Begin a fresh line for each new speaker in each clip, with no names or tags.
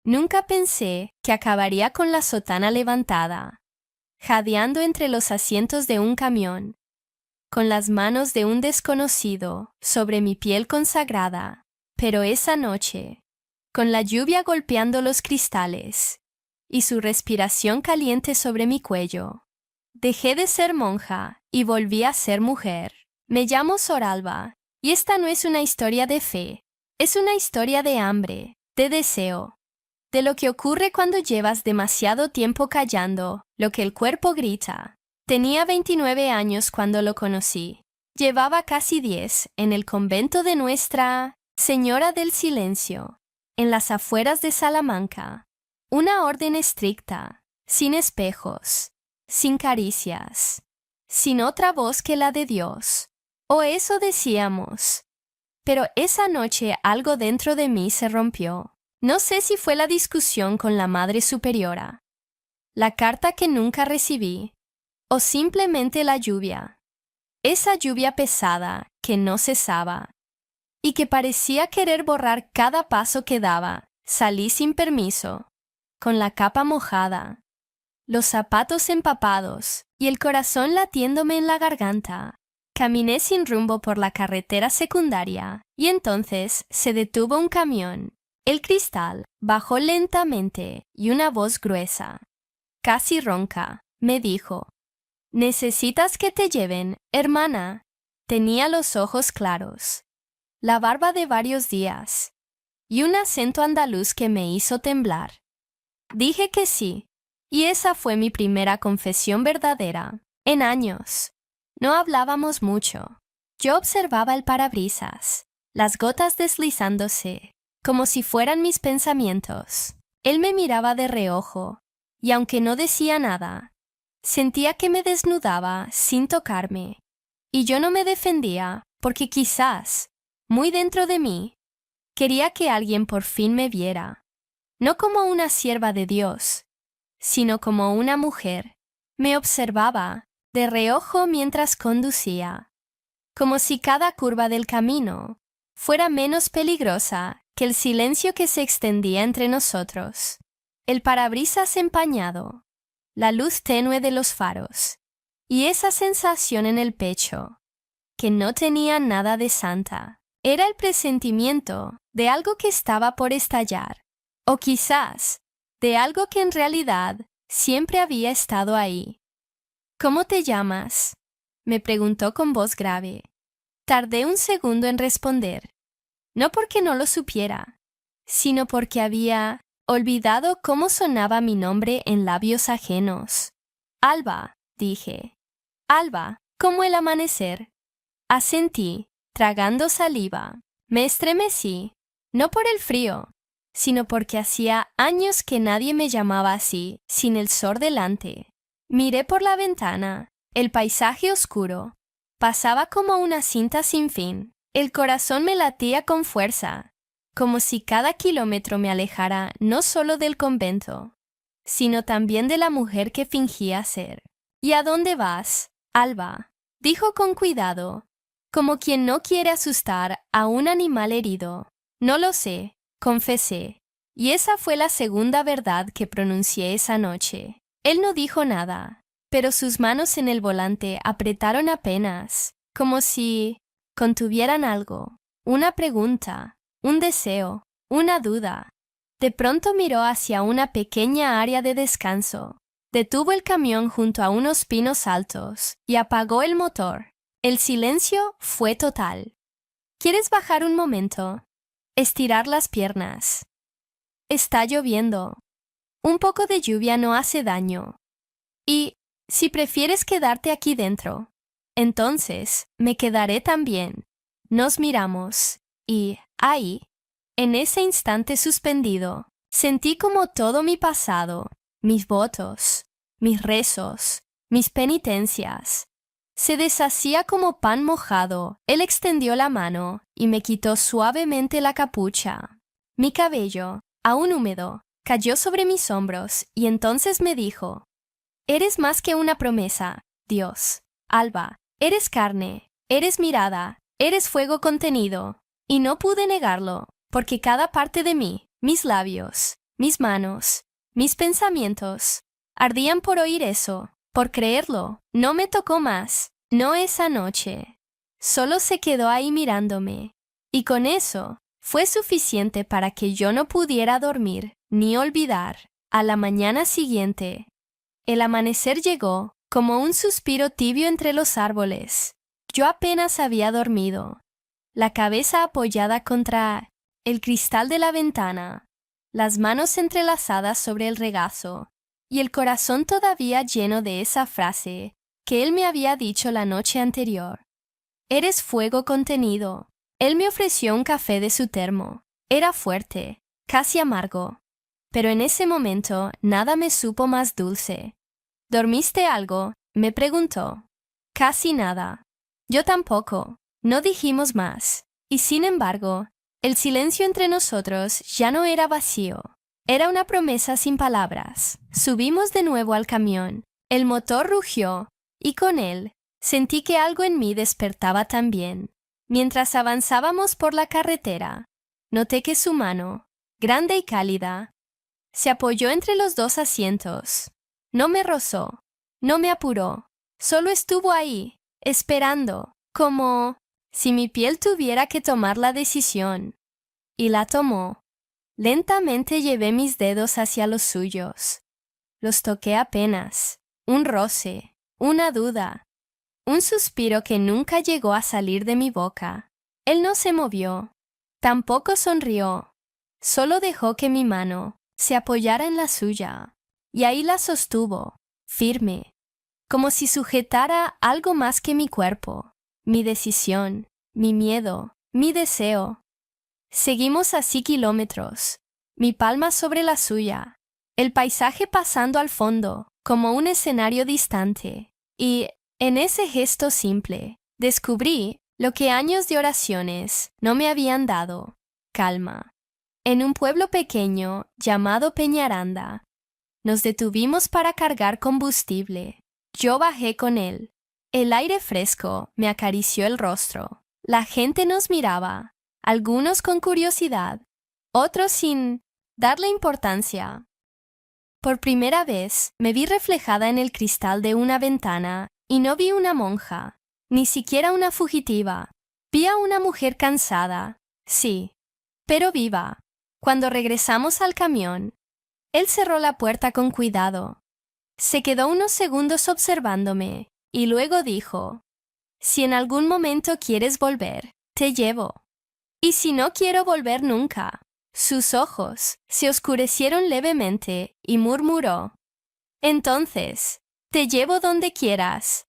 Nunca pensé que acabaría con la sotana levantada, jadeando entre los asientos de un camión, con las manos de un desconocido sobre mi piel consagrada. Pero esa noche, con la lluvia golpeando los cristales y su respiración caliente sobre mi cuello, dejé de ser monja y volví a ser mujer. Me llamo Soralba, y esta no es una historia de fe, es una historia de hambre, de deseo, de lo que ocurre cuando llevas demasiado tiempo callando lo que el cuerpo grita. Tenía 29 años cuando lo conocí. Llevaba casi 10 en el convento de Nuestra Señora del Silencio, en las afueras de Salamanca. Una orden estricta, sin espejos, sin caricias, sin otra voz que la de Dios. O eso decíamos. Pero esa noche algo dentro de mí se rompió. No sé si fue la discusión con la Madre Superiora, la carta que nunca recibí, o simplemente la lluvia. Esa lluvia pesada que no cesaba y que parecía querer borrar cada paso que daba. Salí sin permiso, con la capa mojada, los zapatos empapados y el corazón latiéndome en la garganta. Caminé sin rumbo por la carretera secundaria y entonces se detuvo un camión. El cristal bajó lentamente y una voz gruesa, casi ronca, me dijo: «¿Necesitas que te lleven, hermana?» Tenía los ojos claros, la barba de varios días y un acento andaluz que me hizo temblar. Dije que sí, y esa fue mi primera confesión verdadera. En años. No hablábamos mucho. Yo observaba el parabrisas, las gotas deslizándose, como si fueran mis pensamientos. Él me miraba de reojo, y aunque no decía nada, sentía que me desnudaba sin tocarme. Y yo no me defendía, porque quizás, muy dentro de mí, quería que alguien por fin me viera. No como una sierva de Dios, sino como una mujer. Me observaba de reojo mientras conducía, como si cada curva del camino fuera menos peligrosa que el silencio que se extendía entre nosotros. El parabrisas empañado, la luz tenue de los faros, y esa sensación en el pecho, que no tenía nada de santa. Era el presentimiento de algo que estaba por estallar, o quizás de algo que en realidad siempre había estado ahí. «¿Cómo te llamas?», me preguntó con voz grave. Tardé un segundo en responder, no porque no lo supiera, sino porque había olvidado cómo sonaba mi nombre en labios ajenos. «Alba», dije. «Alba, como el amanecer». Asentí, tragando saliva. Me estremecí, no por el frío, sino porque hacía años que nadie me llamaba así, sin el sol delante. Miré por la ventana. El paisaje oscuro pasaba como una cinta sin fin. El corazón me latía con fuerza, como si cada kilómetro me alejara no solo del convento, sino también de la mujer que fingía ser. «¿Y a dónde vas, Alba?», dijo con cuidado, como quien no quiere asustar a un animal herido. «No lo sé», confesé, y esa fue la segunda verdad que pronuncié esa noche. Él no dijo nada, pero sus manos en el volante apretaron apenas, como si contuvieran algo, una pregunta, un deseo, una duda. De pronto miró hacia una pequeña área de descanso. Detuvo el camión junto a unos pinos altos y apagó el motor. El silencio fue total. «¿Quieres bajar un momento? Estirar las piernas. Está lloviendo. Un poco de lluvia no hace daño. Y, si prefieres quedarte aquí dentro, entonces me quedaré también». Nos miramos, y, ahí, en ese instante suspendido, sentí como todo mi pasado, mis votos, mis rezos, mis penitencias, se deshacía como pan mojado. Él extendió la mano y me quitó suavemente la capucha. Mi cabello, aún húmedo, cayó sobre mis hombros y entonces me dijo: «Eres más que una promesa, Dios, Alba. Eres carne, eres mirada, eres fuego contenido». Y no pude negarlo, porque cada parte de mí, mis labios, mis manos, mis pensamientos, ardían por oír eso, por creerlo. No me tocó más, no esa noche. Solo se quedó ahí mirándome, y con eso fue suficiente para que yo no pudiera dormir ni olvidar. A la mañana siguiente, el amanecer llegó como un suspiro tibio entre los árboles. Yo apenas había dormido, la cabeza apoyada contra el cristal de la ventana, las manos entrelazadas sobre el regazo, y el corazón todavía lleno de esa frase que él me había dicho la noche anterior. Eres fuego contenido. Él me ofreció un café de su termo. Era fuerte, casi amargo. Pero en ese momento nada me supo más dulce. ¿Dormiste algo?, me preguntó. Casi nada. Yo tampoco. No dijimos más. Y sin embargo, el silencio entre nosotros ya no era vacío. Era una promesa sin palabras. Subimos de nuevo al camión. El motor rugió, y con él sentí que algo en mí despertaba también. Mientras avanzábamos por la carretera, noté que su mano, grande y cálida, se apoyó entre los dos asientos. No me rozó, no me apuró, solo estuvo ahí, esperando, como si mi piel tuviera que tomar la decisión. Y la tomó. Lentamente llevé mis dedos hacia los suyos. Los toqué apenas, un roce, una duda, un suspiro que nunca llegó a salir de mi boca. Él no se movió, tampoco sonrió, solo dejó que mi mano se apoyara en la suya, y ahí la sostuvo, firme, como si sujetara algo más que mi cuerpo, mi decisión, mi miedo, mi deseo. Seguimos así kilómetros, mi palma sobre la suya, el paisaje pasando al fondo, como un escenario distante, y, en ese gesto simple, descubrí lo que años de oraciones no me habían dado: calma. En un pueblo pequeño llamado Peñaranda, nos detuvimos para cargar combustible. Yo bajé con él. El aire fresco me acarició el rostro. La gente nos miraba, algunos con curiosidad, otros sin darle importancia. Por primera vez me vi reflejada en el cristal de una ventana y no vi una monja, ni siquiera una fugitiva. Vi a una mujer cansada, sí, pero viva. Cuando regresamos al camión, él cerró la puerta con cuidado. Se quedó unos segundos observándome y luego dijo: si en algún momento quieres volver, te llevo. Y si no quiero volver nunca. Sus ojos se oscurecieron levemente y murmuró: entonces, te llevo donde quieras,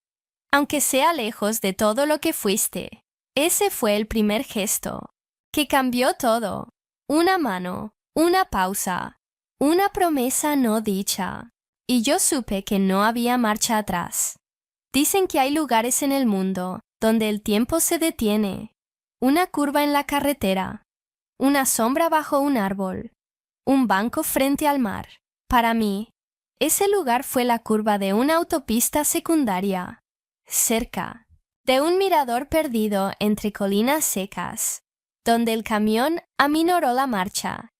aunque sea lejos de todo lo que fuiste. Ese fue el primer gesto, que cambió todo. Una mano, una pausa, una promesa no dicha. Y yo supe que no había marcha atrás. Dicen que hay lugares en el mundo donde el tiempo se detiene. Una curva en la carretera, una sombra bajo un árbol, un banco frente al mar. Para mí, ese lugar fue la curva de una autopista secundaria, cerca de un mirador perdido entre colinas secas, donde el camión aminoró la marcha,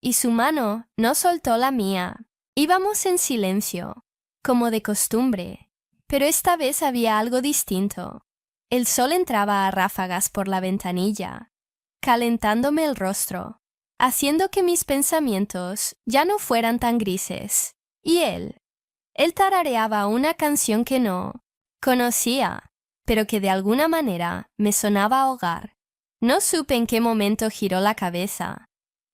y su mano no soltó la mía. Íbamos en silencio, como de costumbre, pero esta vez había algo distinto. El sol entraba a ráfagas por la ventanilla, calentándome el rostro, haciendo que mis pensamientos ya no fueran tan grises. Y él tarareaba una canción que no conocía, pero que de alguna manera me sonaba a hogar. No supe en qué momento giró la cabeza,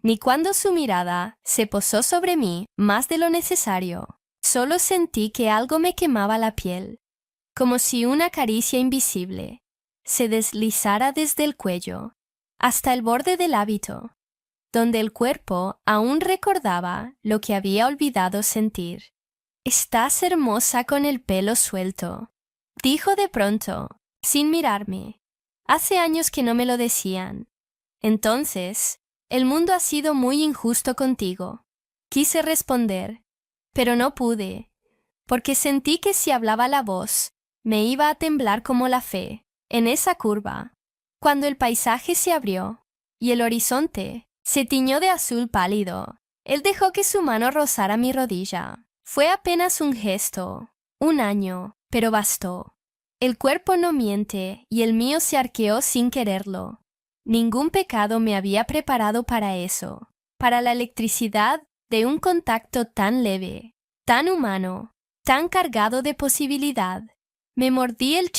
ni cuándo su mirada se posó sobre mí más de lo necesario. Solo sentí que algo me quemaba la piel, como si una caricia invisible se deslizara desde el cuello hasta el borde del hábito, donde el cuerpo aún recordaba lo que había olvidado sentir. «Estás hermosa con el pelo suelto», dijo de pronto, sin mirarme. Hace años que no me lo decían. Entonces, el mundo ha sido muy injusto contigo. Quise responder, pero no pude, porque sentí que si hablaba la voz, me iba a temblar como la fe. En esa curva, cuando el paisaje se abrió y el horizonte se tiñó de azul pálido, Él dejó que su mano rozara mi rodilla. Fue apenas un gesto, un año, pero bastó. El cuerpo no miente y el mío se arqueó sin quererlo. Ningún pecado me había preparado para eso, para la electricidad de un contacto tan leve, tan humano, tan cargado de posibilidad. Me mordí el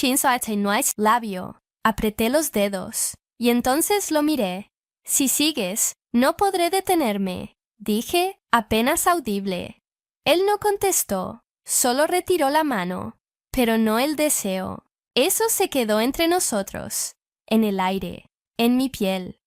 labio, apreté los dedos, y entonces lo miré. Si sigues, no podré detenerme, dije, apenas audible. Él no contestó, solo retiró la mano, pero no el deseo. Eso se quedó entre nosotros, en el aire, en mi piel.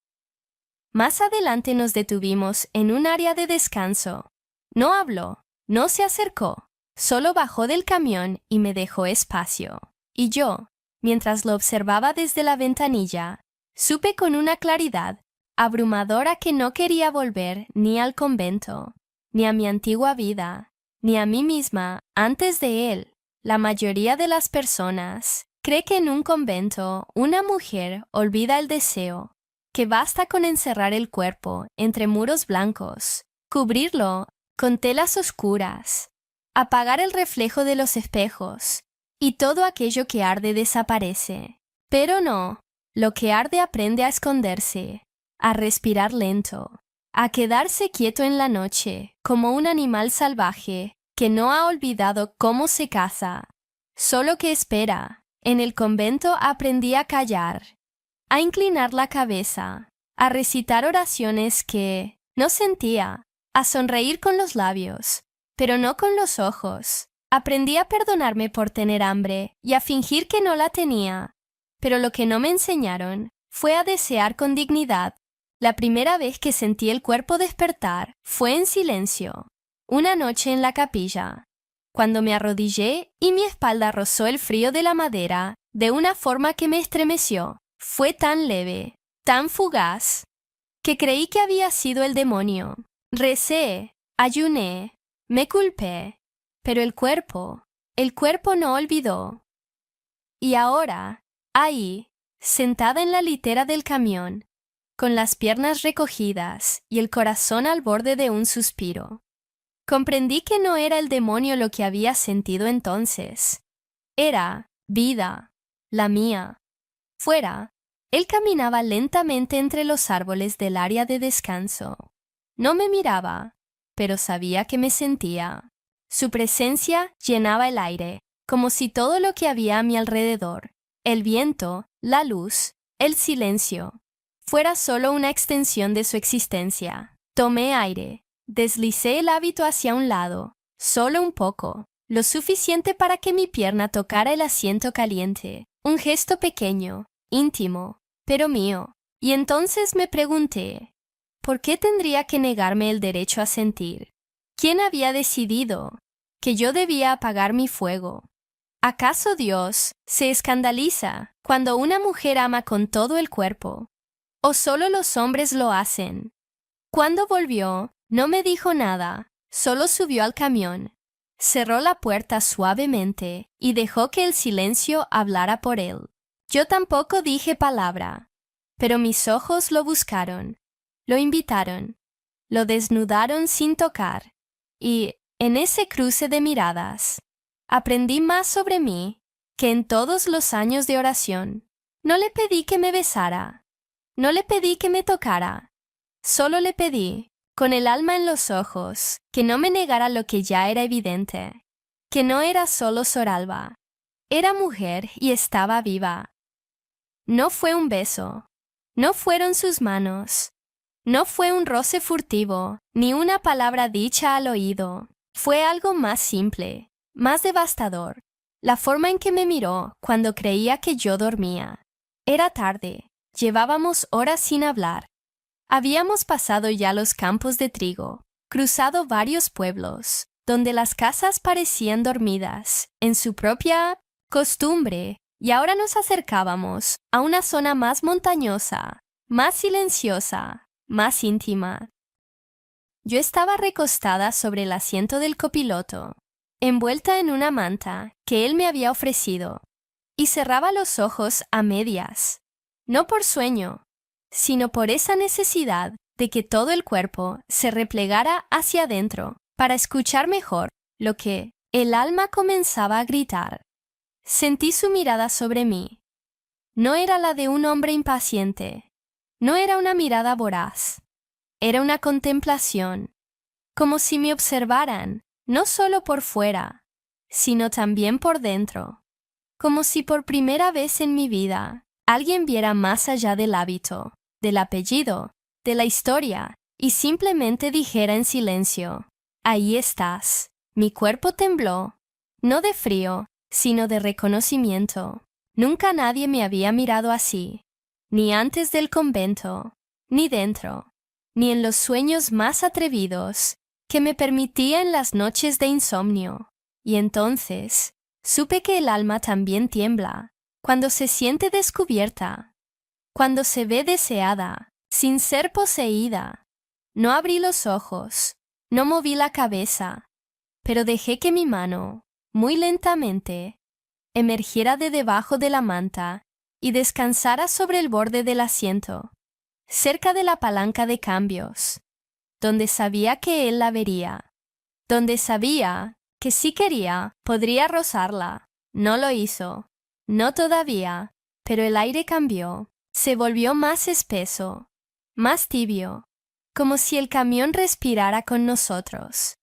Más adelante nos detuvimos en un área de descanso. No habló, no se acercó, solo bajó del camión y me dejó espacio. Y yo, mientras lo observaba desde la ventanilla, supe con una claridad abrumadora que no quería volver ni al convento, ni a mi antigua vida, ni a mí misma antes de él. La mayoría de las personas cree que en un convento una mujer olvida el deseo, que basta con encerrar el cuerpo entre muros blancos, cubrirlo con telas oscuras, apagar el reflejo de los espejos, y todo aquello que arde desaparece. Pero no, lo que arde aprende a esconderse, a respirar lento, a quedarse quieto en la noche, como un animal salvaje que no ha olvidado cómo se caza, solo que espera. En el convento aprendí a callar, a inclinar la cabeza, a recitar oraciones que no sentía, a sonreír con los labios, pero no con los ojos. Aprendí a perdonarme por tener hambre y a fingir que no la tenía, pero lo que no me enseñaron fue a desear con dignidad. La primera vez que sentí el cuerpo despertar fue en silencio, una noche en la capilla, cuando me arrodillé y mi espalda rozó el frío de la madera de una forma que me estremeció. Fue tan leve, tan fugaz, que creí que había sido el demonio. Recé, ayuné, me culpé, pero el cuerpo no olvidó. Y ahora, ahí, sentada en la litera del camión, con las piernas recogidas y el corazón al borde de un suspiro, comprendí que no era el demonio lo que había sentido entonces. Era vida, la mía. Fuera, él caminaba lentamente entre los árboles del área de descanso. No me miraba, pero sabía que me sentía. Su presencia llenaba el aire, como si todo lo que había a mi alrededor, el viento, la luz, el silencio, fuera solo una extensión de su existencia. Tomé aire, deslicé el hábito hacia un lado, solo un poco, lo suficiente para que mi pierna tocara el asiento caliente. Un gesto pequeño, íntimo, pero mío. Y entonces me pregunté, ¿por qué tendría que negarme el derecho a sentir? ¿Quién había decidido que yo debía apagar mi fuego? ¿Acaso Dios se escandaliza cuando una mujer ama con todo el cuerpo? ¿O solo los hombres lo hacen? Cuando volvió, no me dijo nada, solo subió al camión, cerró la puerta suavemente y dejó que el silencio hablara por él. Yo tampoco dije palabra, pero mis ojos lo buscaron, lo invitaron, lo desnudaron sin tocar, y, en ese cruce de miradas, aprendí más sobre mí que en todos los años de oración. No le pedí que me besara, no le pedí que me tocara, solo le pedí, con el alma en los ojos, que no me negara lo que ya era evidente, que no era solo Soralba, era mujer y estaba viva. No fue un beso, no fueron sus manos, no fue un roce furtivo, ni una palabra dicha al oído. Fue algo más simple, más devastador, la forma en que me miró cuando creía que yo dormía. Era tarde, llevábamos horas sin hablar. Habíamos pasado ya los campos de trigo, cruzado varios pueblos, donde las casas parecían dormidas en su propia costumbre, y ahora nos acercábamos a una zona más montañosa, más silenciosa, más íntima. Yo estaba recostada sobre el asiento del copiloto, envuelta en una manta que él me había ofrecido, y cerraba los ojos a medias, no por sueño, sino por esa necesidad de que todo el cuerpo se replegara hacia adentro para escuchar mejor lo que el alma comenzaba a gritar. Sentí su mirada sobre mí. No era la de un hombre impaciente. No era una mirada voraz. Era una contemplación, como si me observaran, no solo por fuera, sino también por dentro. Como si por primera vez en mi vida alguien viera más allá del hábito, del apellido, de la historia, y simplemente dijera en silencio: ahí estás. Mi cuerpo tembló, no de frío, sino de reconocimiento. Nunca nadie me había mirado así, ni antes del convento, ni dentro, ni en los sueños más atrevidos que me permitía en las noches de insomnio. Y entonces supe que el alma también tiembla cuando se siente descubierta, cuando se ve deseada, sin ser poseída. No abrí los ojos, no moví la cabeza, pero dejé que mi mano, muy lentamente, emergiera de debajo de la manta y descansara sobre el borde del asiento, cerca de la palanca de cambios, donde sabía que él la vería, donde sabía que si quería podría rozarla. No lo hizo, no todavía, pero el aire cambió, se volvió más espeso, más tibio, como si el camión respirara con nosotros.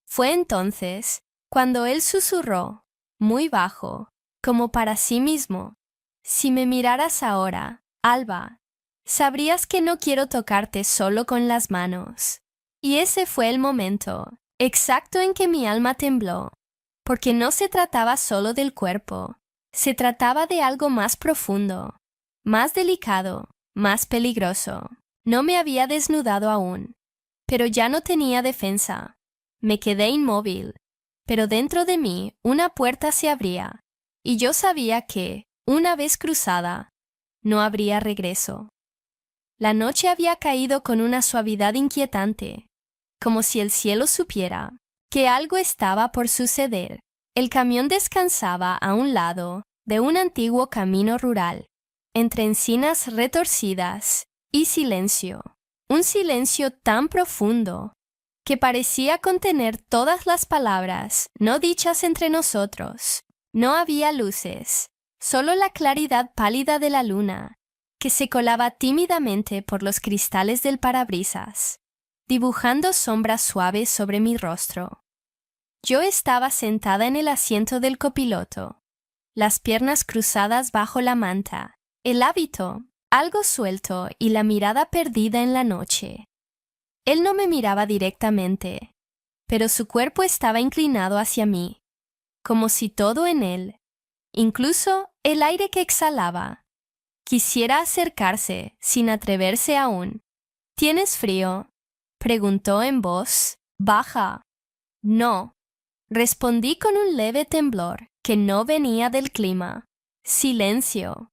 Fue entonces cuando él susurró, muy bajo, como para sí mismo: si me miraras ahora, Alba, sabrías que no quiero tocarte solo con las manos. Y ese fue el momento exacto en que mi alma tembló, porque no se trataba solo del cuerpo, se trataba de algo más profundo, más delicado, más peligroso. No me había desnudado aún, pero ya no tenía defensa. Me quedé inmóvil, pero dentro de mí una puerta se abría, y yo sabía que, una vez cruzada, no habría regreso. La noche había caído con una suavidad inquietante, como si el cielo supiera que algo estaba por suceder. El camión descansaba a un lado de un antiguo camino rural, entre encinas retorcidas y silencio. Un silencio tan profundo que parecía contener todas las palabras no dichas entre nosotros. No había luces, solo la claridad pálida de la luna, que se colaba tímidamente por los cristales del parabrisas, dibujando sombras suaves sobre mi rostro. Yo estaba sentada en el asiento del copiloto, las piernas cruzadas bajo la manta, el hábito algo suelto y la mirada perdida en la noche. Él no me miraba directamente, pero su cuerpo estaba inclinado hacia mí, como si todo en él, incluso el aire que exhalaba, quisiera acercarse sin atreverse aún. ¿Tienes frío?, preguntó en voz baja. No, respondí con un leve temblor que no venía del clima. Silencio.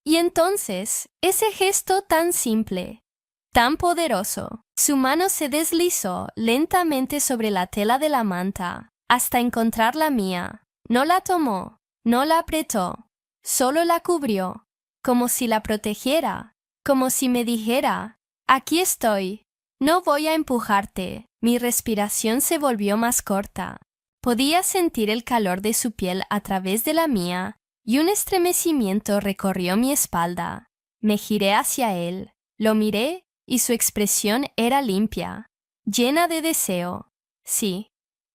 Y entonces, ese gesto tan simple, tan poderoso, su mano se deslizó lentamente sobre la tela de la manta, hasta encontrar la mía. No la tomó, no la apretó, solo la cubrió, como si la protegiera, como si me dijera: aquí estoy, no voy a empujarte. Mi respiración se volvió más corta. Podía sentir el calor de su piel a través de la mía, y un estremecimiento recorrió mi espalda. Me giré hacia él, lo miré, y su expresión era limpia, llena de deseo, sí,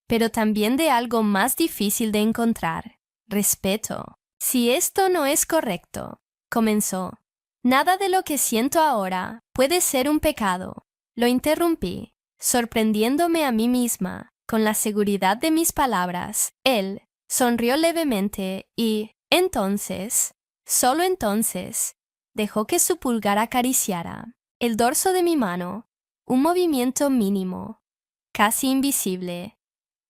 pero también de algo más difícil de encontrar: respeto. Si esto no es correcto, comenzó. Nada de lo que siento ahora puede ser un pecado. Lo interrumpí, sorprendiéndome a mí misma con la seguridad de mis palabras. Él sonrió levemente y, entonces, solo entonces, dejó que su pulgar acariciara el dorso de mi mano, un movimiento mínimo, casi invisible,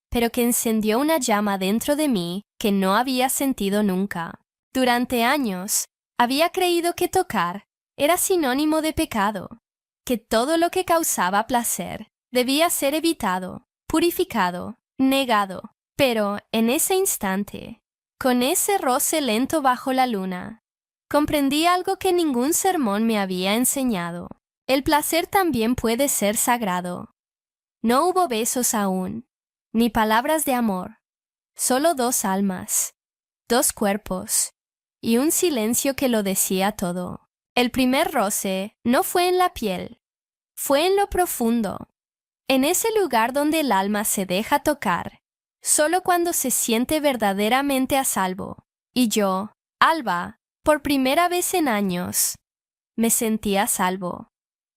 pero que encendió una llama dentro de mí que no había sentido nunca. Durante años, había creído que tocar era sinónimo de pecado, que todo lo que causaba placer debía ser evitado, purificado, negado. Pero en ese instante, con ese roce lento bajo la luna, comprendí algo que ningún sermón me había enseñado. El placer también puede ser sagrado. No hubo besos aún, ni palabras de amor, solo dos almas, dos cuerpos, y un silencio que lo decía todo. El primer roce no fue en la piel, fue en lo profundo, en ese lugar donde el alma se deja tocar, solo cuando se siente verdaderamente a salvo. Y yo, Alba, por primera vez en años, me sentía a salvo.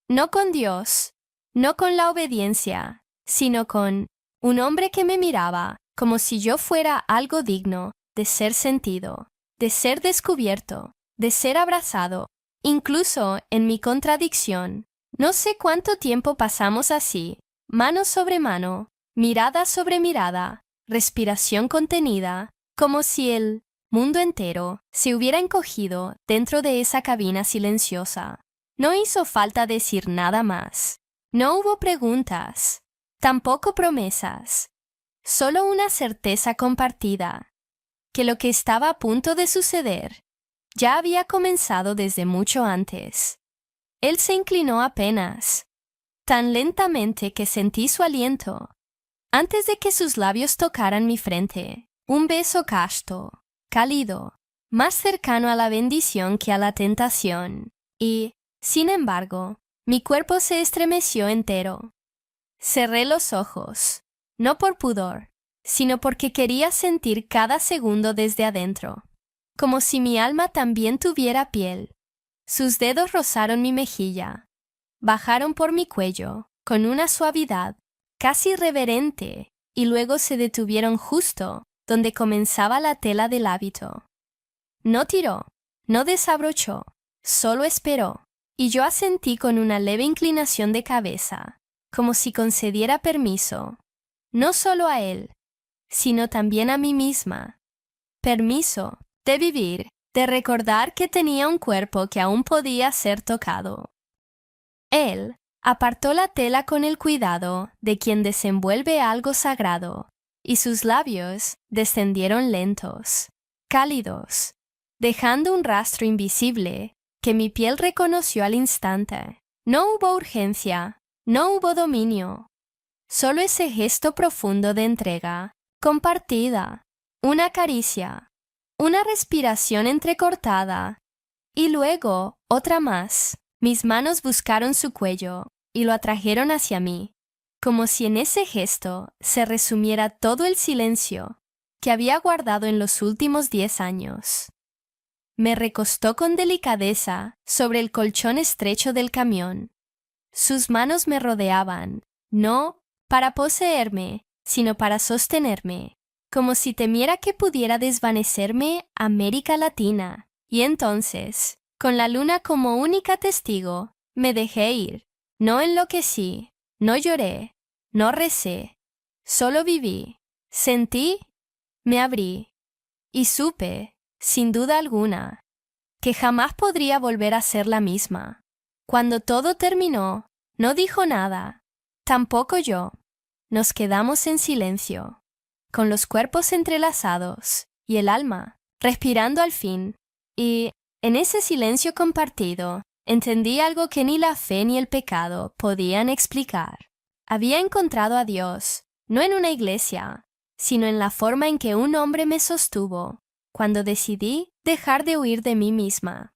No con Dios, no con la obediencia, sino con un hombre que me miraba como si yo fuera algo digno de ser sentido, de ser descubierto, de ser abrazado, incluso en mi contradicción. No sé cuánto tiempo pasamos así, mano sobre mano, mirada sobre mirada, respiración contenida, como si el mundo entero se hubiera encogido dentro de esa cabina silenciosa. No hizo falta decir nada más. No hubo preguntas, tampoco promesas, solo una certeza compartida, que lo que estaba a punto de suceder ya había comenzado desde mucho antes. Él se inclinó apenas, tan lentamente que sentí su aliento, antes de que sus labios tocaran mi frente, un beso casto, cálido, más cercano a la bendición que a la tentación, y, sin embargo, mi cuerpo se estremeció entero. Cerré los ojos, no por pudor, sino porque quería sentir cada segundo desde adentro, como si mi alma también tuviera piel. Sus dedos rozaron mi mejilla, bajaron por mi cuello, con una suavidad casi reverente, y luego se detuvieron justo donde comenzaba la tela del hábito. No tiró, no desabrochó, solo esperó, y yo asentí con una leve inclinación de cabeza, como si concediera permiso, no solo a él, sino también a mí misma. Permiso de vivir, de recordar que tenía un cuerpo que aún podía ser tocado. Él apartó la tela con el cuidado de quien desenvuelve algo sagrado, y sus labios descendieron lentos, cálidos, dejando un rastro invisible que mi piel reconoció al instante. No hubo urgencia, no hubo dominio, solo ese gesto profundo de entrega, compartida, una caricia, una respiración entrecortada, y luego otra más. Mis manos buscaron su cuello y lo atrajeron hacia mí, como si en ese gesto se resumiera todo el silencio que había guardado en los últimos 10 años. Me recostó con delicadeza sobre el colchón estrecho del camión. Sus manos me rodeaban, no para poseerme, sino para sostenerme, como si temiera que pudiera desvanecerme América Latina. Y entonces, con la luna como única testigo, me dejé ir. No enloquecí, no lloré, no recé, solo viví, sentí, me abrí, y supe, sin duda alguna, que jamás podría volver a ser la misma. Cuando todo terminó, no dijo nada, tampoco yo. Nos quedamos en silencio, con los cuerpos entrelazados y el alma respirando al fin, y en ese silencio compartido entendí algo que ni la fe ni el pecado podían explicar. Había encontrado a Dios, no en una iglesia, sino en la forma en que un hombre me sostuvo cuando decidí dejar de huir de mí misma.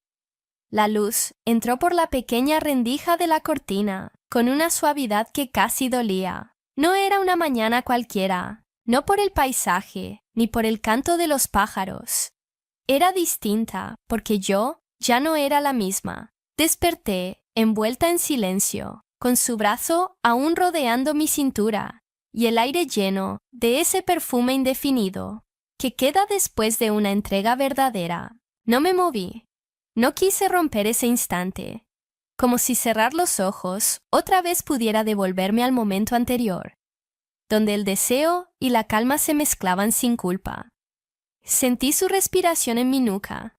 La luz entró por la pequeña rendija de la cortina con una suavidad que casi dolía. No era una mañana cualquiera, no por el paisaje ni por el canto de los pájaros. Era distinta porque yo ya no era la misma. Desperté, envuelta en silencio, con su brazo aún rodeando mi cintura, y el aire lleno de ese perfume indefinido que queda después de una entrega verdadera. No me moví, no quise romper ese instante, como si cerrar los ojos otra vez pudiera devolverme al momento anterior, donde el deseo y la calma se mezclaban sin culpa. Sentí su respiración en mi nuca,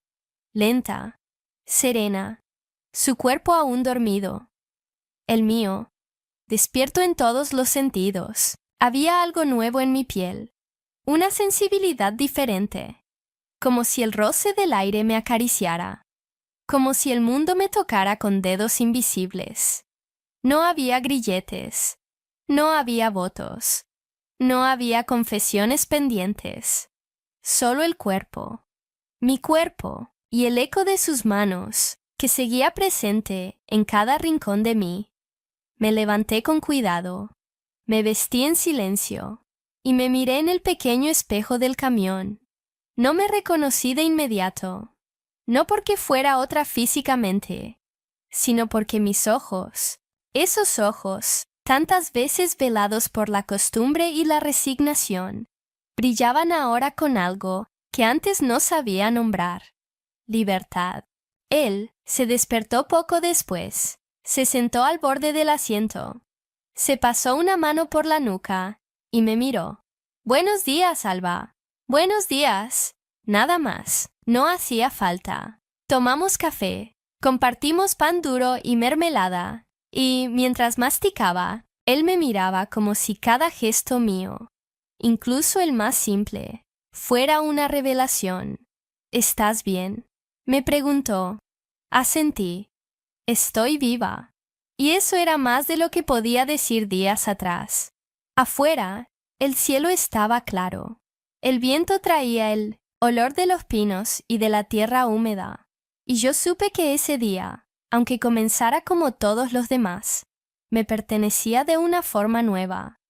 lenta, serena, su cuerpo aún dormido. El mío, despierto en todos los sentidos. Había algo nuevo en mi piel, una sensibilidad diferente, como si el roce del aire me acariciara, como si el mundo me tocara con dedos invisibles. No había grilletes. No había votos. No había confesiones pendientes. Solo el cuerpo. Mi cuerpo y el eco de sus manos, que seguía presente en cada rincón de mí. Me levanté con cuidado. Me vestí en silencio. Y me miré en el pequeño espejo del camión. No me reconocí de inmediato. No porque fuera otra físicamente, sino porque mis ojos, esos ojos, tantas veces velados por la costumbre y la resignación, brillaban ahora con algo que antes no sabía nombrar: libertad. Él se despertó poco después, se sentó al borde del asiento, se pasó una mano por la nuca y me miró. «Buenos días, Alba». «Buenos días». Nada más, no hacía falta. Tomamos café, compartimos pan duro y mermelada, y mientras masticaba, él me miraba como si cada gesto mío, incluso el más simple, fuera una revelación. «¿Estás bien?», me preguntó. Asentí. «Estoy viva». Y eso era más de lo que podía decir días atrás. Afuera, el cielo estaba claro. El viento traía el olor de los pinos y de la tierra húmeda. Y yo supe que ese día, aunque comenzara como todos los demás, me pertenecía de una forma nueva.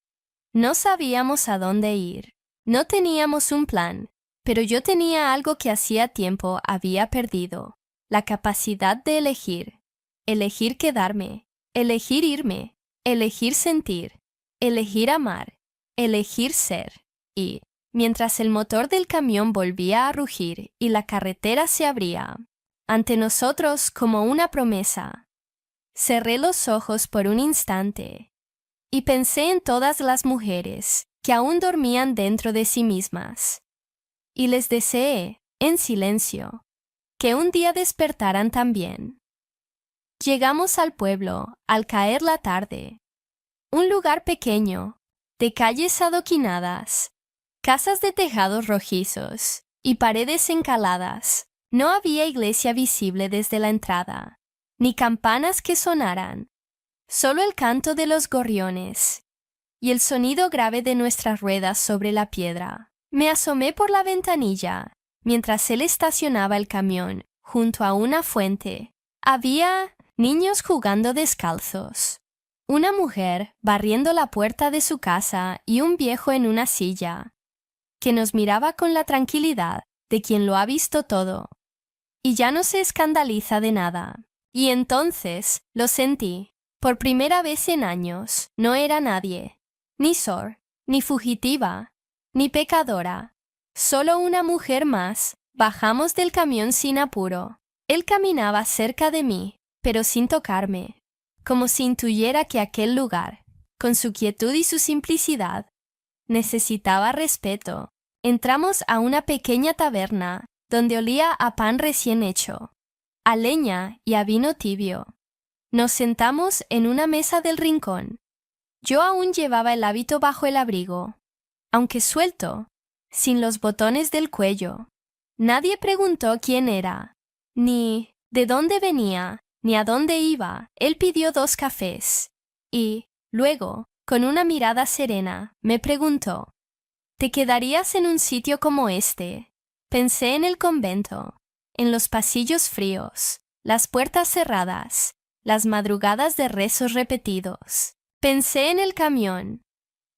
No sabíamos a dónde ir. No teníamos un plan, pero yo tenía algo que hacía tiempo había perdido: la capacidad de elegir. Elegir quedarme, elegir irme, elegir sentir, elegir amar, elegir ser. Y, mientras el motor del camión volvía a rugir y la carretera se abría ante nosotros como una promesa, cerré los ojos por un instante y pensé en todas las mujeres que aún dormían dentro de sí mismas, y les deseé, en silencio, que un día despertaran también. Llegamos al pueblo al caer la tarde. Un lugar pequeño, de calles adoquinadas, casas de tejados rojizos y paredes encaladas. No había iglesia visible desde la entrada, ni campanas que sonaran, solo el canto de los gorriones y el sonido grave de nuestras ruedas sobre la piedra. Me asomé por la ventanilla mientras él estacionaba el camión junto a una fuente. Había niños jugando descalzos, una mujer barriendo la puerta de su casa y un viejo en una silla, que nos miraba con la tranquilidad de quien lo ha visto todo y ya no se escandaliza de nada. Y entonces lo sentí. Por primera vez en años no era nadie, ni sor, ni fugitiva, ni pecadora, solo una mujer más. Bajamos del camión sin apuro. Él caminaba cerca de mí, pero sin tocarme, como si intuyera que aquel lugar, con su quietud y su simplicidad, necesitaba respeto. Entramos a una pequeña taberna donde olía a pan recién hecho, a leña y a vino tibio. Nos sentamos en una mesa del rincón. Yo aún llevaba el hábito bajo el abrigo, aunque suelto, sin los botones del cuello. Nadie preguntó quién era, ni de dónde venía, ni a dónde iba. Él pidió 2 cafés y, luego, con una mirada serena, me preguntó: ¿te quedarías en un sitio como este? Pensé en el convento, en los pasillos fríos, las puertas cerradas, las madrugadas de rezos repetidos. Pensé en el camión,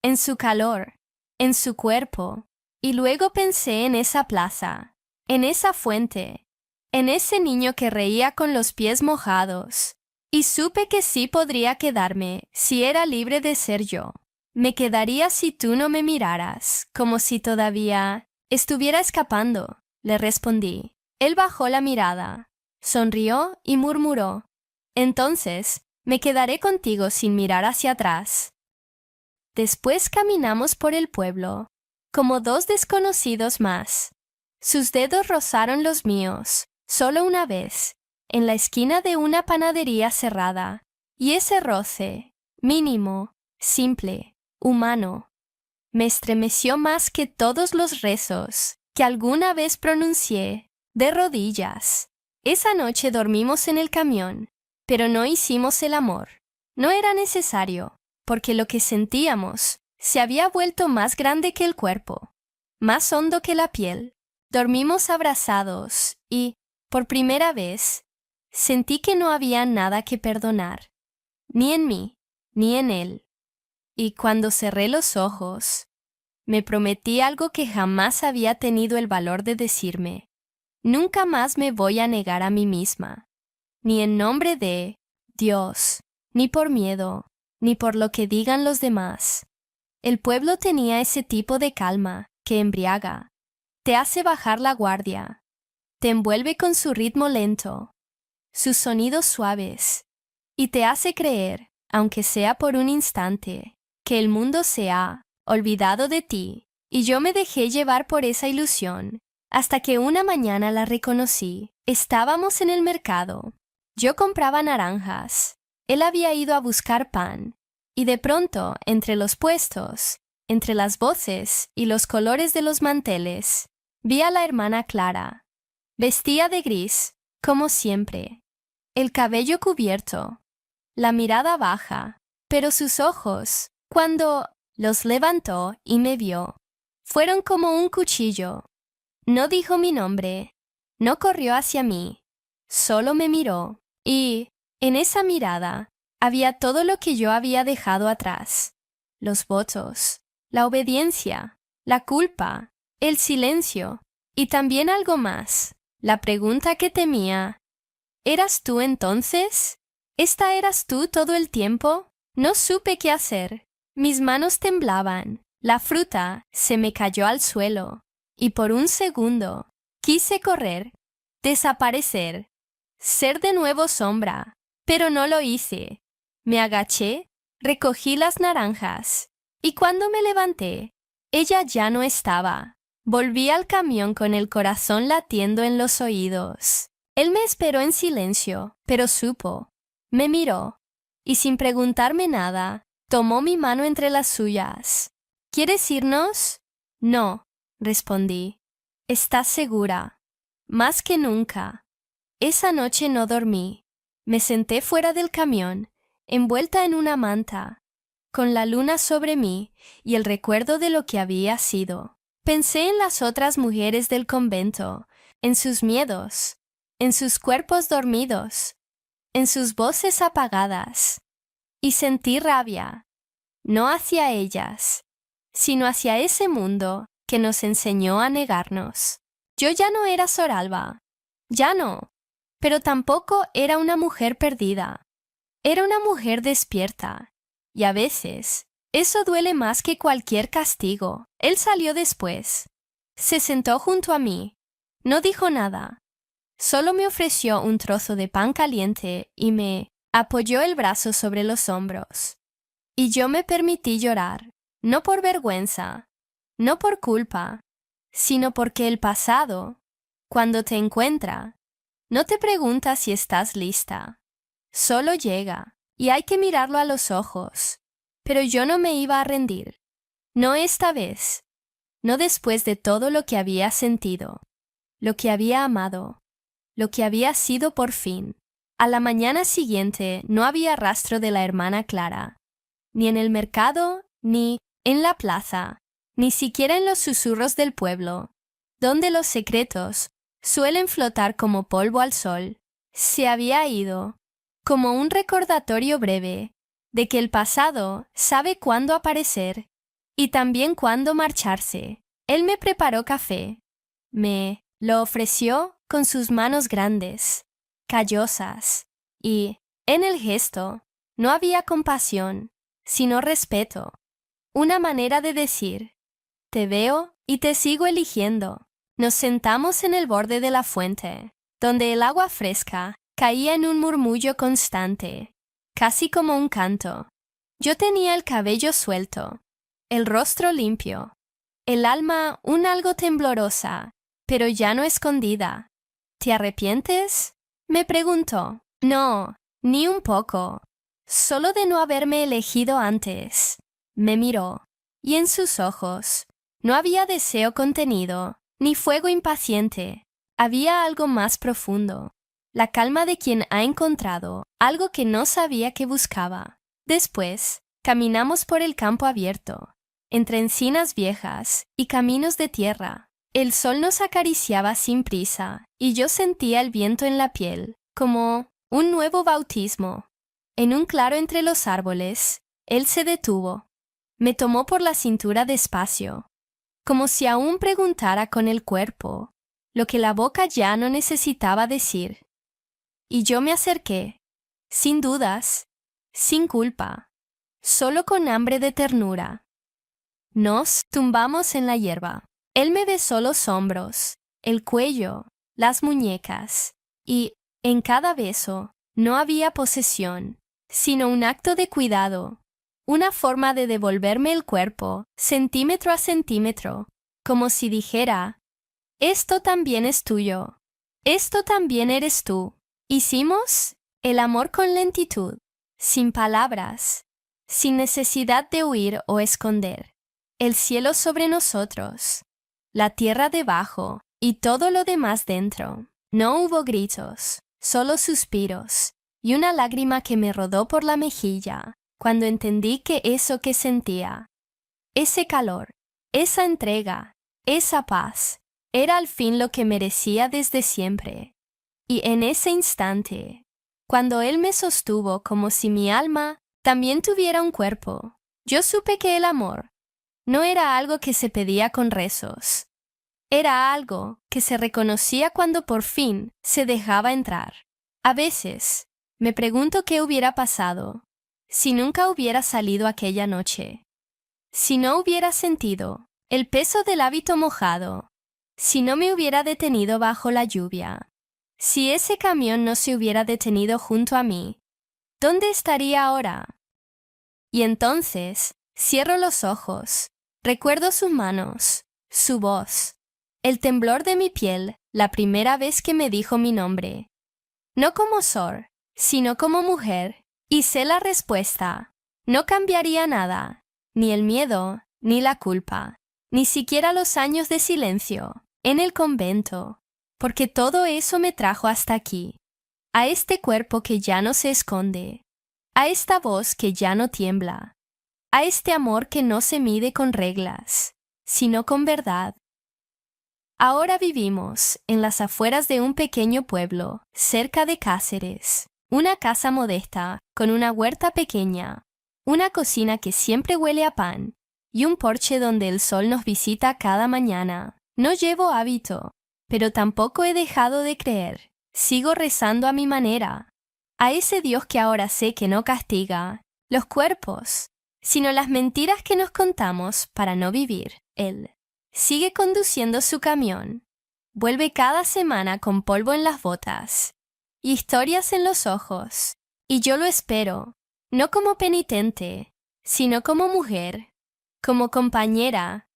en su calor, en su cuerpo, y luego pensé en esa plaza, en esa fuente, en ese niño que reía con los pies mojados, y supe que sí podría quedarme si era libre de ser yo. Me quedaría si tú no me miraras, como si todavía estuviera escapando, le respondí. Él bajó la mirada, sonrió y murmuró: entonces, me quedaré contigo sin mirar hacia atrás. Después caminamos por el pueblo, como 2 desconocidos más. Sus dedos rozaron los míos, solo una vez, en la esquina de una panadería cerrada, y ese roce, mínimo, simple, humano, me estremeció más que todos los rezos que alguna vez pronuncié de rodillas. Esa noche dormimos en el camión, pero no hicimos el amor. No era necesario, porque lo que sentíamos se había vuelto más grande que el cuerpo, más hondo que la piel. Dormimos abrazados y, por primera vez, sentí que no había nada que perdonar, ni en mí, ni en él. Y cuando cerré los ojos, me prometí algo que jamás había tenido el valor de decirme. Nunca más me voy a negar a mí misma, ni en nombre de Dios, ni por miedo, ni por lo que digan los demás. El pueblo tenía ese tipo de calma que embriaga, te hace bajar la guardia, te envuelve con su ritmo lento, sus sonidos suaves, y te hace creer, aunque sea por un instante, que el mundo se ha olvidado de ti. Y yo me dejé llevar por esa ilusión, hasta que una mañana la reconocí. Estábamos en el mercado. Yo compraba naranjas. Él había ido a buscar pan. Y de pronto, entre los puestos, entre las voces y los colores de los manteles, vi a la hermana Clara. Vestía de gris, como siempre. El cabello cubierto, la mirada baja, pero sus ojos, cuando los levantó y me vio, fueron como un cuchillo. No dijo mi nombre, no corrió hacia mí, solo me miró, y, en esa mirada, había todo lo que yo había dejado atrás: los votos, la obediencia, la culpa, el silencio, y también algo más, la pregunta que temía. ¿Eras tú entonces? ¿Esta eras tú todo el tiempo? No supe qué hacer. Mis manos temblaban, la fruta se me cayó al suelo, y por un segundo quise correr, desaparecer, ser de nuevo sombra, pero no lo hice. Me agaché, recogí las naranjas, y cuando me levanté, ella ya no estaba. Volví al camión con el corazón latiendo en los oídos. Él me esperó en silencio, pero supo. Me miró, y sin preguntarme nada, tomó mi mano entre las suyas. ¿Quieres irnos? No, respondí. ¿Estás segura? Más que nunca. Esa noche no dormí. Me senté fuera del camión, envuelta en una manta, con la luna sobre mí y el recuerdo de lo que había sido. Pensé en las otras mujeres del convento, en sus miedos, en sus cuerpos dormidos, en sus voces apagadas, y sentí rabia, no hacia ellas, sino hacia ese mundo que nos enseñó a negarnos. Yo ya no era Soralba, ya no, pero tampoco era una mujer perdida. Era una mujer despierta, y a veces eso duele más que cualquier castigo. Él salió después. Se sentó junto a mí. No dijo nada. Solo me ofreció un trozo de pan caliente y me apoyó el brazo sobre los hombros. Y yo me permití llorar, no por vergüenza, no por culpa, sino porque el pasado, cuando te encuentra, no te pregunta si estás lista. Solo llega, y hay que mirarlo a los ojos. Pero yo no me iba a rendir. No esta vez. No después de todo lo que había sentido, lo que había amado, lo que había sido por fin. A la mañana siguiente no había rastro de la hermana Clara, ni en el mercado, ni en la plaza, ni siquiera en los susurros del pueblo, donde los secretos suelen flotar como polvo al sol. Se había ido, como un recordatorio breve, de que el pasado sabe cuándo aparecer y también cuándo marcharse. Él me preparó café. Me lo ofreció con sus manos grandes, callosas, y, en el gesto, no había compasión, sino respeto. Una manera de decir: te veo y te sigo eligiendo. Nos sentamos en el borde de la fuente, donde el agua fresca caía en un murmullo constante, casi como un canto. Yo tenía el cabello suelto, el rostro limpio, el alma un algo temblorosa, pero ya no escondida. ¿Te arrepientes?, me preguntó. No, ni un poco. Solo de no haberme elegido antes. Me miró, y en sus ojos no había deseo contenido, ni fuego impaciente. Había algo más profundo, la calma de quien ha encontrado algo que no sabía que buscaba. Después, caminamos por el campo abierto, entre encinas viejas y caminos de tierra. El sol nos acariciaba sin prisa y yo sentía el viento en la piel, como un nuevo bautismo. En un claro entre los árboles, él se detuvo. Me tomó por la cintura despacio, como si aún preguntara con el cuerpo lo que la boca ya no necesitaba decir. Y yo me acerqué, sin dudas, sin culpa, solo con hambre de ternura. Nos tumbamos en la hierba. Él me besó los hombros, el cuello, las muñecas, y, en cada beso, no había posesión, sino un acto de cuidado, una forma de devolverme el cuerpo, centímetro a centímetro, como si dijera, esto también es tuyo, esto también eres tú. Hicimos el amor con lentitud, sin palabras, sin necesidad de huir o esconder. El cielo sobre nosotros, la tierra debajo y todo lo demás dentro. No hubo gritos, solo suspiros y una lágrima que me rodó por la mejilla cuando entendí que eso que sentía, ese calor, esa entrega, esa paz, era al fin lo que merecía desde siempre. Y en ese instante, cuando él me sostuvo como si mi alma también tuviera un cuerpo, yo supe que el amor no era algo que se pedía con rezos. Era algo que se reconocía cuando por fin se dejaba entrar. A veces me pregunto qué hubiera pasado si nunca hubiera salido aquella noche, si no hubiera sentido el peso del hábito mojado, si no me hubiera detenido bajo la lluvia, si ese camión no se hubiera detenido junto a mí. ¿Dónde estaría ahora? Y entonces cierro los ojos, recuerdo sus manos, su voz, el temblor de mi piel la primera vez que me dijo mi nombre. No como Sor, sino como mujer, y sé la respuesta. No cambiaría nada, ni el miedo, ni la culpa, ni siquiera los años de silencio, en el convento, porque todo eso me trajo hasta aquí, a este cuerpo que ya no se esconde, a esta voz que ya no tiembla, a este amor que no se mide con reglas, sino con verdad. Ahora vivimos en las afueras de un pequeño pueblo, cerca de Cáceres, una casa modesta, con una huerta pequeña, una cocina que siempre huele a pan, y un porche donde el sol nos visita cada mañana. No llevo hábito, pero tampoco he dejado de creer. Sigo rezando a mi manera, a ese Dios que ahora sé que no castiga los cuerpos, sino las mentiras que nos contamos para no vivir. Él sigue conduciendo su camión, vuelve cada semana con polvo en las botas, historias en los ojos, y yo lo espero, no como penitente, sino como mujer, como compañera,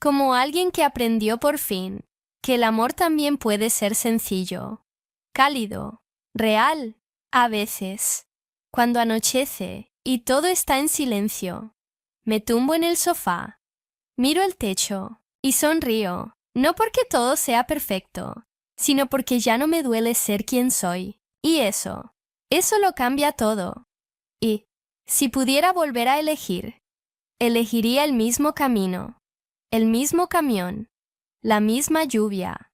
como alguien que aprendió por fin que el amor también puede ser sencillo, cálido, real, a veces. Cuando anochece y todo está en silencio, me tumbo en el sofá, miro el techo y sonrío, no porque todo sea perfecto, sino porque ya no me duele ser quien soy. Y eso lo cambia todo. Y, si pudiera volver a elegir, elegiría el mismo camino, el mismo camión, la misma lluvia,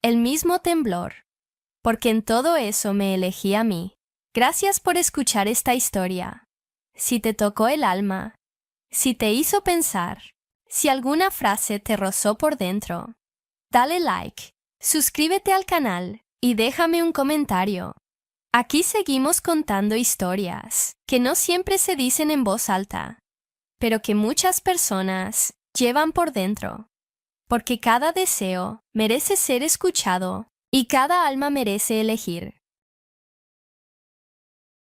el mismo temblor, porque en todo eso me elegí a mí. Gracias por escuchar esta historia. Si te tocó el alma, si te hizo pensar, si alguna frase te rozó por dentro, dale like, suscríbete al canal y déjame un comentario. Aquí seguimos contando historias que no siempre se dicen en voz alta, pero que muchas personas llevan por dentro, porque cada deseo merece ser escuchado y cada alma merece elegir.